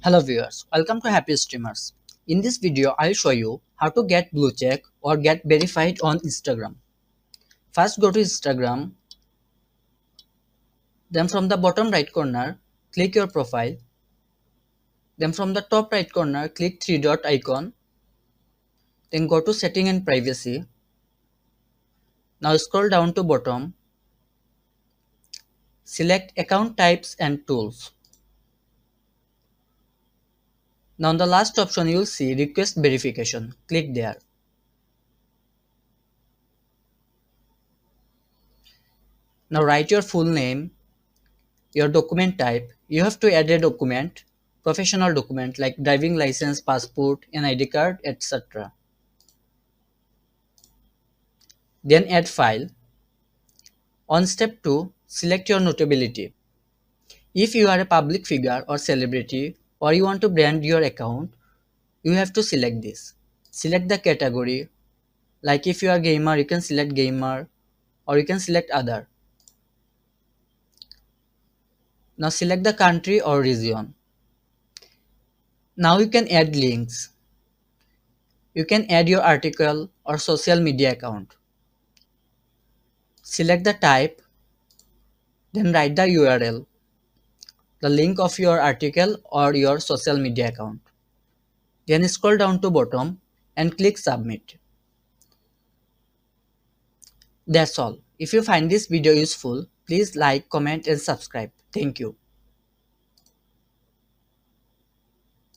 Hello viewers, welcome to Happy Streamers. In this video, I'll show you how to get blue check or get verified on Instagram. First go to Instagram, then from the bottom right corner, click your profile. Then from the top right corner, click three dot icon. Then go to setting and privacy. Now scroll down to bottom, select account types and tools. Now on the last option you will see request verification. Click there. Now write your full name, your document type. You have to add a document, professional document like driving license, passport, an ID card, etc. Then add file. On step 2, select your notability. If you are a public figure or celebrity or you want to brand your account, you have to select this. Select the category. Like if you are gamer, you can select gamer or you can select other. Now select the country or region. Now you can add links. You can add your article or social media account. Select the type, then write the URL, the link of your article or your social media account. Then scroll down to bottom and click submit. That's all. If you find this video useful, please like, comment and subscribe. Thank you.